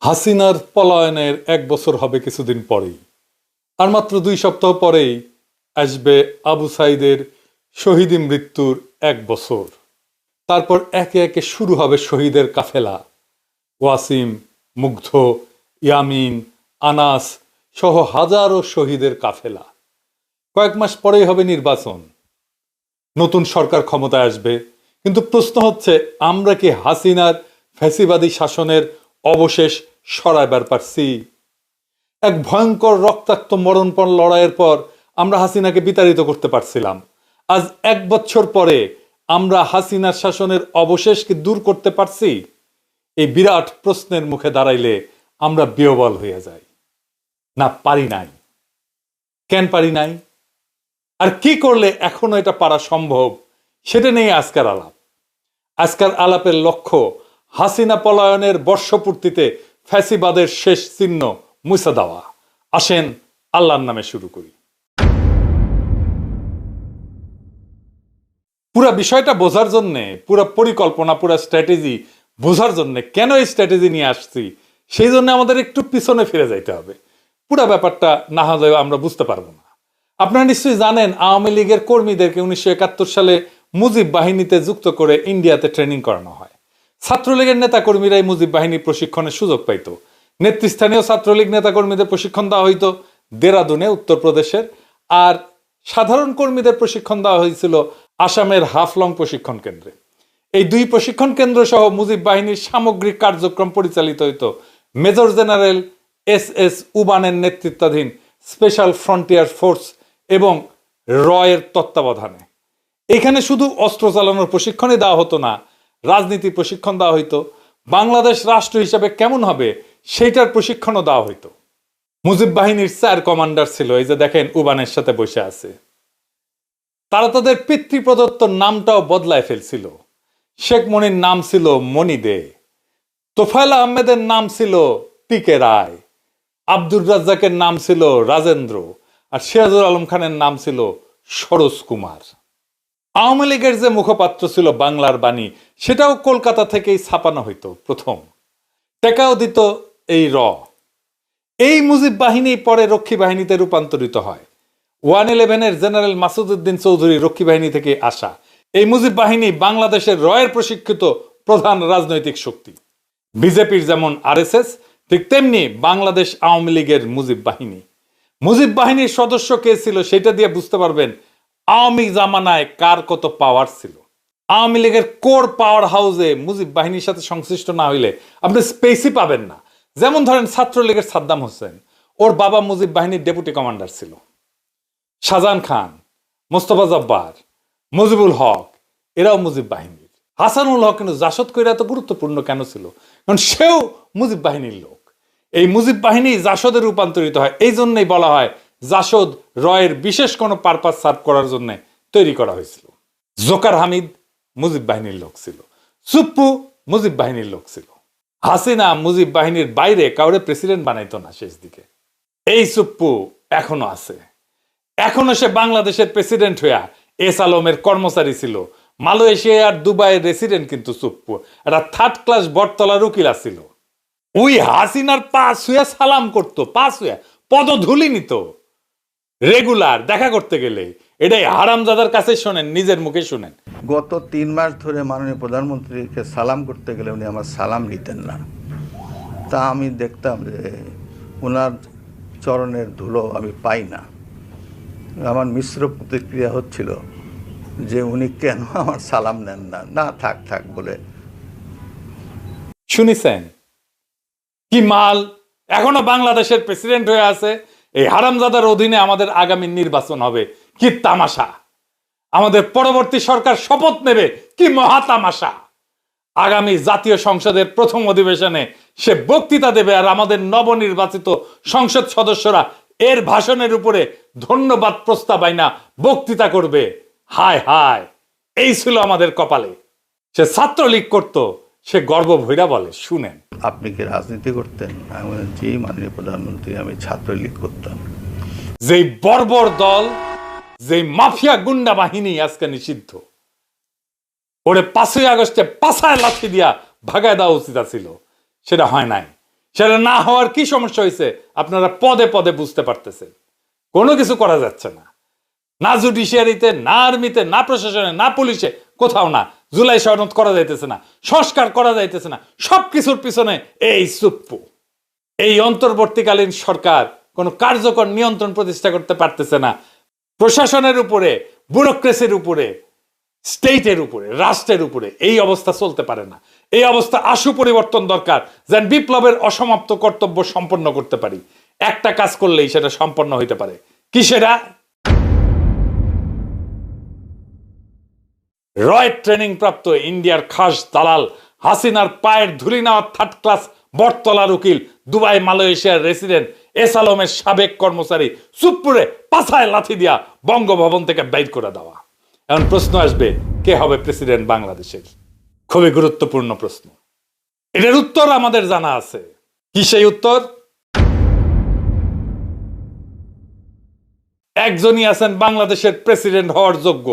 হাসিনার পলায়নের 1 বছর হবে কিছুদিন পরেই। আর মাত্র 2 সপ্তাহ পরেই আসবে আবু সাইদের শহীদ মৃত্যুর 1 বছর। তারপর একে একে শুরু হবে শহীদের কাফেলা। ওয়াসিম, মুগ্ধ, ইয়ামিন, আনাস সহ হাজারো শহীদের কাফেলা। কয়েক মাস পরেই হবে নির্বাচন, নতুন সরকার ক্ষমতায় আসবে। কিন্তু প্রশ্ন হচ্ছে, আমরা কি হাসিনার ফ্যাসিবাদী শাসনের অবশেষ সরাইবার পারছি? এক ভয়ঙ্কর রক্তাক্ত মরণপণ লড়াইয়ের পর আমরা হাসিনাকে বিতাড়িত করতে পারছিলাম। আজ 1 বছর পরে আমরা হাসিনার শাসনের অবশেষ কি দূর করতে পারছি? এই বিরাট প্রশ্নের মুখে দাঁড়াইলে আমরা বিহ্বল হয়ে যাই। না, পারি নাই। কেন পারি নাই? আর কি করলে এখনো এটা পারা সম্ভব, সেটা নিয়ে আজকের আলাপ। আজকের আলাপের লক্ষ্য হাসিনা পলায়নের বর্ষপূর্তিতে ফ্যাসিবাদের শেষ চিহ্ন মুছে দেওয়া। আসেন আল্লাহর নামে শুরু করি। পুরা বিষয়টা বোঝার জন্যে, পুরা পরিকল্পনা, পুরা স্ট্র্যাটেজি বোঝার জন্য, কেন এই স্ট্র্যাটেজি নিয়ে আসছি সেই জন্য আমাদের একটু পিছনে ফিরে যাইতে হবে। পুরা ব্যাপারটা না হলে আমরা বুঝতে পারবো না। আপনারা নিশ্চয়ই জানেন, আওয়ামী লীগের কর্মীদেরকে 1971 সালে মুজিব বাহিনীতে যুক্ত করে ইন্ডিয়াতে ট্রেনিং করানো হয়। ছাত্রলীগের নেতাকর্মীরাই মুজিব বাহিনীর প্রশিক্ষণের সুযোগ পাইত। নেতৃস্থানীয় ছাত্রলীগ নেতাকর্মীদের প্রশিক্ষণ দেওয়া হইতো দেরাদুনে, উত্তরপ্রদেশের। আর সাধারণ কর্মীদের প্রশিক্ষণ দেওয়া হয়েছিল আসামের হাফলং প্রশিক্ষণ কেন্দ্রে। এই দুই প্রশিক্ষণ কেন্দ্র সহ মুজিব বাহিনীর সামগ্রিক কার্যক্রম পরিচালিত হইত মেজর জেনারেল SS উবানের নেতৃত্বাধীন স্পেশাল ফ্রন্টিয়ার ফোর্স এবং রয়ের তত্ত্বাবধানে। এখানে শুধু অস্ত্র চালানোর প্রশিক্ষণই দেওয়া হতো না, রাজনীতি প্রশিক্ষণ দেওয়া হইতো। বাংলাদেশ রাষ্ট্র হিসাবে কেমন হবে সেইটার প্রশিক্ষণও দেওয়া হইতো। মুজিব বাহিনীর 4 কমান্ডার ছিল, এই যে দেখেন উবানের সাথে বসে আছে। তারা তাদের পিতৃপ্রদত্ত নামটাও বদলায় ফেলছিল। শেখ মনির নাম ছিল মনি দে, তোফায়েল আহমেদের নাম ছিল টিকে রায়, আব্দুর রাজ্জাকের নাম ছিল রাজেন্দ্র, আর সিরাজুল আলম খানের নাম ছিল সরোজ কুমার। আওয়ামী লীগের যে মুখপাত্র ছিল বাংলার বাণী, সেটাও কলকাতা থেকেই ছাপানো হইতো প্রথম। টেকাও দিত এই এই মুজিব বাহিনী পরে রক্ষী বাহিনীতে রূপান্তরিত হয়। 111-এর জেনারেল মাসুদউদ্দিন চৌধুরী রক্ষী বাহিনী থেকে আসা। এই মুজিব বাহিনী বাংলাদেশের রয়ের প্রশিক্ষিত প্রধান রাজনৈতিক শক্তি। বিজেপির যেমন RSS, ঠিক তেমনি বাংলাদেশ আওয়ামী লীগের মুজিব বাহিনী। মুজিব বাহিনীর সদস্য কে ছিল সেটা দিয়ে বুঝতে পারবেন আওয়ামী জামানায় কার কত পাওয়ার ছিল। আওয়ামী লীগের কোর পাওয়ার হাউসে মুজিব বাহিনীর সাথে সংশ্লিষ্ট না হইলে আপনি স্পেসই পাবেন না। যেমন ধরেন ছাত্রলীগের সাদ্দাম হোসেন, ওর বাবা মুজিব বাহিনীর ডেপুটি কমান্ডার ছিল। শাহজাহান খান, মোস্তফা জব্বার, মুজিবুল হক, এরাও মুজিব বাহিনীর। হাসানুল হক কিন্তু জাসদ কইরা এত গুরুত্বপূর্ণ কেন ছিল? কারণ সেও মুজিব বাহিনীর লোক। এই মুজিব বাহিনী জাসদে রূপান্তরিত হয়। এই জন্যই বলা হয় জাসদ রয়ের বিশেষ কোনো পারপাস সার্ভ করার জন্য তৈরি করা হয়েছিল। জোকার হামিদ মুজিব বাহিনীর লোক ছিল, সুপ্পু মুজিব বাহিনীর লোক ছিল। হাসিনা মুজিব বাহিনীর বাইরে কাউরে প্রেসিডেন্ট বানাইতো না শেষ দিকে। এই সুপ্পু এখনো আছে, এখনো সে বাংলাদেশের প্রেসিডেন্ট হইয়া এস আলমের কর্মচারী ছিল। মালয়েশিয়া আর দুবাইয়ের রেসিডেন্ট কিন্তু সুপ্পু একটা 3rd ক্লাস বটতলার উকিল ছিল। ওই হাসিনার পাশ হইয়া সালাম করতো, পাশ হইয়া পদধূলি নিত রেগুলার দেখা করতে গেলে। এটাই হারামজাদার কাছে শোনেন, নিজের মুখে শুনেন। গত 3 মাস ধরে মাননীয় প্রধানমন্ত্রীকে সালাম করতে গেলে উনি আমার সালাম নিতেন না। তা আমি দেখতাম যে ওনার চরণের ধুলো আমি পাই না। আমার মিশ্র প্রতিক্রিয়া হচ্ছিল যে উনি কেন আমার সালাম নেন না। না, থাক থাক বলে। শুনিছেন কি মাল? এখনো বাংলাদেশের প্রেসিডেন্ট হয়ে আছে। এই হারামজাদার অধীনে আমাদের আগামী নির্বাচন হবে, কি তামাশা! আমাদের পরবর্তী সরকার শপথ নেবে, কি মহা তামাশা! আগামী জাতীয় সংসদের প্রথম অধিবেশনে সে বক্তৃতা দেবে, আর আমাদের নবনির্বাচিত সংসদ সদস্যরা এর ভাষণের উপরে ধন্যবাদ প্রস্তাব আইনা বক্তৃতা করবে। হায় হায়, এই ছিল আমাদের কপালে। সে ছাত্রলীগ করত, সে গর্ব ভৈরা বলে, শুনেন। আপনি কি রাজনীতি করতেন? আমি বললাম, জি মাননীয় প্রধানমন্ত্রী, আমি ছাত্রলীগ করতাম। যেই বর্বর দল, যেই মাফিয়া গুন্ডা বাহিনী আজকে নিষিদ্ধ, ওরে 5ই আগস্টে পাছায় লাথি দিয়া ভাগায় দেওয়া উচিত ছিল, সেটা হয় নাই। সেটা না হওয়ার কি সমস্যা হয়েছে আপনারা পদে পদে বুঝতে পারতেছেন। কোনো কিছু করা যাচ্ছে না, না জুডিশিয়ারিতে, না আর্মিতে, না প্রশাসনে, না পুলিশে, কোথাও না। জুলাই সনদ করা যাইতেছে না, সংস্কার করা যাইতেছে না, সবকিছুর পিছনে এই সুপ্পু। এই অন্তর্বর্তীকালীন সরকার কোনো কার্যকর নিয়ন্ত্রণ প্রতিষ্ঠা করতে পারতেছে না। প্রশাসনের উপরে, ব্যুরোক্রেসির উপরে, স্টেটের উপরে, রাষ্ট্রের উপরে এই অবস্থা চলতে পারে না। এই অবস্থা আশু পরিবর্তন দরকার, যেন বিপ্লবের অসমাপ্ত কর্তব্য সম্পন্ন করতে পারি। একটা কাজ করলেই সেটা সম্পন্ন হইতে পারে। কি সেটা? রয় ট্রেনিং প্রাপ্ত ইন্ডিয়ার খাস দালাল হাসিনার পায়ের ধুলি নেওয়া থার্ড ক্লাস বটতলার উকিল, দুবাই মালয়েশিয়ার রেসিডেন্ট এস আলমের সাবেক কর্মচারী সুপ্পুরে পাছায় লাথি দিয়া বঙ্গভবন থেকে বাইর করে দেওয়া। এখন প্রশ্ন আসবে, কে হবে প্রেসিডেন্ট বাংলাদেশের? খুবই গুরুত্বপূর্ণ প্রশ্ন। এটার উত্তর আমাদের জানা আছে। কি সেই উত্তর? একজনই আছেন বাংলাদেশের প্রেসিডেন্ট হওয়ার যোগ্য,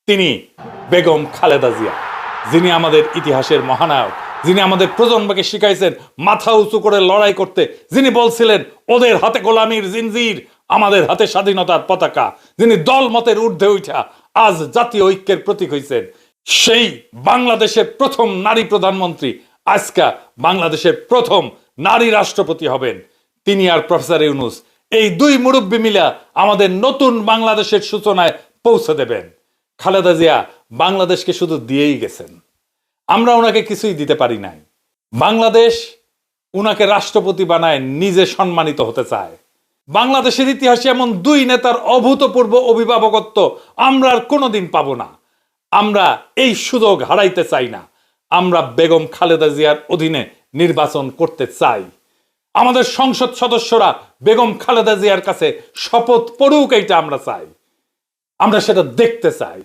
তিনি বেগম খালেদা জিয়া, যিনি আমাদের ইতিহাসের মহানায়ক, যিনি আমাদের প্রজন্মকে শিখাইছেন মাথা উঁচু করে লড়াই করতে, যিনি বলছিলেন ওদের হাতে গোলামির জিনজির, আমাদের হাতে স্বাধীনতার পতাকা, যিনি দল মতের ঊর্ধ্বে উঠা আজ জাতীয় ঐক্যের প্রতীক হয়েছেন। সেই বাংলাদেশের প্রথম নারী প্রধানমন্ত্রী, আজকে বাংলাদেশের প্রথম নারী রাষ্ট্রপতি হবেন তিনি আর প্রফেসর ইউনূস। এই দুই মুরব্বী মিলা আমাদের নতুন বাংলাদেশের সূচনায় পৌঁছে দেবেন। খালেদা জিয়া বাংলাদেশকে শুধু দিয়েই গেছেন, আমরা ওনাকে কিছুই দিতে পারি নাই। বাংলাদেশ উনাকে রাষ্ট্রপতি বানায় নিজে সম্মানিত হতে চায়। বাংলাদেশের ইতিহাসে এমন দুই নেতার অভূতপূর্ব অভিভাবকত্ব আমরা আর কোনোদিন পাবো না। আমরা এই সুযোগ হারাইতে চাই না। আমরা বেগম খালেদা জিয়ার অধীনে নির্বাচন করতে চাই। আমাদের সংসদ সদস্যরা বেগম খালেদা জিয়ার কাছে শপথ পড়ুক, এইটা আমরা চাই। আমরা সেটা দেখতে চাই।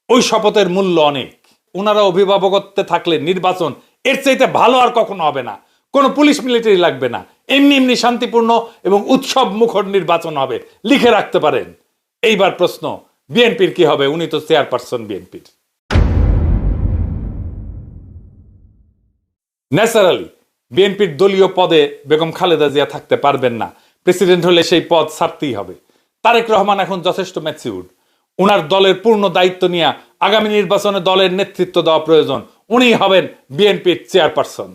ওই শপথের মূল্য অনেক। ওনারা অভিভাবকত্বে থাকলে নির্বাচন এর চাইতে ভালো আর কখনো হবে না। কোনো পুলিশ মিলিটারি লাগবে না, এমনি এমনি শান্তিপূর্ণ এবং উৎসব মুখর নির্বাচন হবে, লিখে রাখতে পারেন। এইবার প্রশ্ন, বিএনপির কি হবে? উনি তো চেয়ারপারসন বিএনপির। ন্যাচারালি বিএনপির দলীয় পদে বেগম খালেদা জিয়া থাকতে পারবেন না। প্রেসিডেন্ট হলে সেই পদ ছাড়তেই হবে। তারেক রহমান এখন যথেষ্ট ম্যাচিউরড, উনার দলের পূর্ণ দায়িত্ব নিয়ে আগামী নির্বাচনে দলের নেতৃত্ব দেওয়া প্রয়োজন। উনি হবেন বিএনপির চেয়ারপারসন।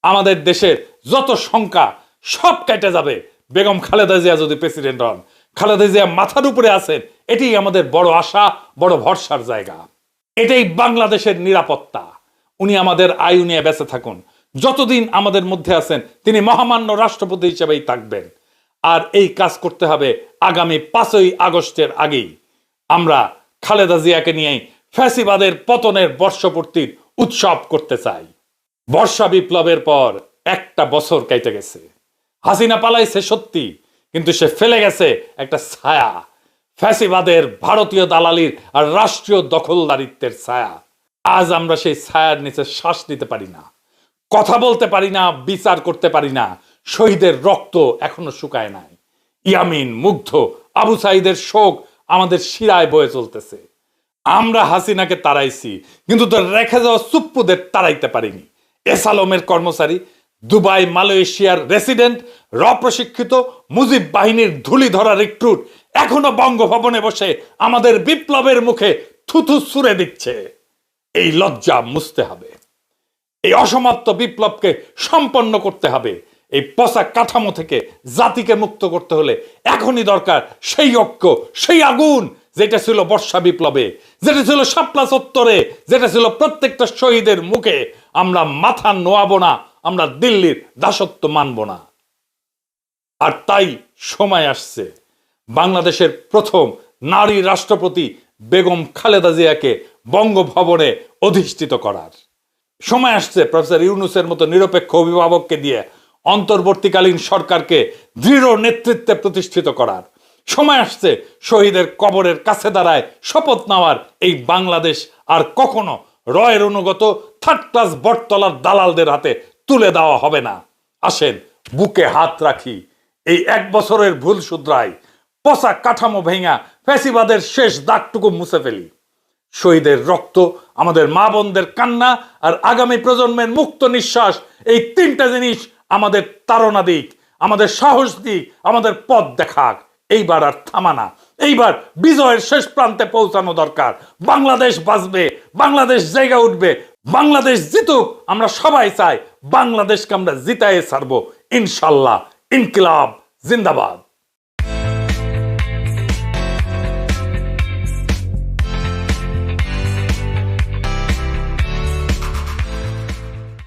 আমাদের দেশের যত শঙ্কা সব কেটে যাবে বেগম খালেদা জিয়া যদি প্রেসিডেন্ট হন। খালেদা জিয়া মাথার উপরে আছেন, এটাই আমাদের বড় আশা, বড় ভরসার জায়গা। এটাই বাংলাদেশের নিরাপত্তা। উনি আমাদের আয়ু নিয়ে বেঁচে থাকুন। যতদিন আমাদের মধ্যে আছেন তিনি মহামান্য রাষ্ট্রপতি হিসেবেই থাকবেন। আর এই কাজ করতে হবে আগামী 5ই আগস্টের আগেই। আমরা খালেদা জিয়াকে নিয়েই ফ্যাসিবাদের পতনের বর্ষপূর্তির উৎসব করতে চাই। বর্ষা বিপ্লবের পর একটা বছর কেটে গেছে। হাসিনা পালাইছে সত্যি, কিন্তু সে ফেলে গেছে একটা ছায়া, ফ্যাসিবাদের ভারতীয় দালালির আর রাষ্ট্রীয় দখলদারিত্বের ছায়া। আজ আমরা সেই ছায়ার নিচে শ্বাস নিতে পারি না, কথা বলতে পারি না, বিচার করতে পারি না। শহীদের রক্ত এখনো শুকায় নাই। ইয়ামিন, মুগ্ধ, আবু সাইদের শোক আমাদের শিরায় বয়ে চলতেছে। আমরা হাসিনাকে তাড়াইছি, কিন্তু তো রেখে যাওয়া সুপ্পুদের তাড়াইতে পারিনি। এস আলমের কর্মচারী, দুবাই মালয়েশিয়ার রেসিডেন্ট, প্রশিক্ষিত মুজিব বাহিনীর ধুলি ধরা রিক্রুট এখনো বঙ্গভবনে বসে আমাদের বিপ্লবের মুখে থুথু ছুঁড়ে দিচ্ছে। এই লজ্জা মুছতে হবে। এই অসমাপ্ত বিপ্লবকে সম্পন্ন করতে হবে। এই পচা কাঠামো থেকে জাতিকে মুক্ত করতে হলে এখনই দরকার সেই ঐক্য, সেই আগুন যেটা ছিল বর্ষা বিপ্লবে, যেটা ছিল শাপলা চত্বরে, যেটা ছিল প্রত্যেকটা শহীদের মুখে। আমরা মাথা নোয়াবো না, আমরা দিল্লির দাসত্ব মানব না। আর তাই সময় আসছে বাংলাদেশের প্রথম নারী রাষ্ট্রপতি বেগম খালেদা জিয়াকে বঙ্গভবনে অধিষ্ঠিত করার। সময় আসছে প্রফেসর ইউনূসের মতো নিরপেক্ষ অভিভাবককে দিয়ে অন্তর্বর্তীকালীন সরকারকে দৃঢ় নেতৃত্বে প্রতিষ্ঠিত করার। সময় আসছে শহীদের কবরের কাছে দাঁড়ায় শপথ নেওয়ার। এই বাংলাদেশ আর কখনো রয়ের অনুগত থার্ড ক্লাস বটতলার দালালদের হাতে তুলে দেওয়া হবে না। আসেন বুকে হাত রাখি, এই 1 বছরের ভুল শুধরাই, পচা কাঠামো ভেঙা ফ্যাসিবাদের শেষ দাগটুকু মুছে ফেলি। শহীদের রক্ত, আমাদের মা বোনদের কান্না আর আগামী প্রজন্মের মুক্ত নিঃশ্বাস, এই 3টা জিনিস আমাদের তাড়না দিক, আমাদের সাহস দিক, আমাদের পথ দেখাক। এইবার আর থামানা, এইবার বিজয়ের শেষ প্রান্তে পৌঁছানো দরকার। বাংলাদেশ বাঁচবে, বাংলাদেশ জায়গা উঠবে, বাংলাদেশ জিতুক। আমরা সবাই চাই বাংলাদেশকে আমরা জিতায়ে ছাড়বো ইনশাল্লাহ। ইনকিলাব জিন্দাবাদ।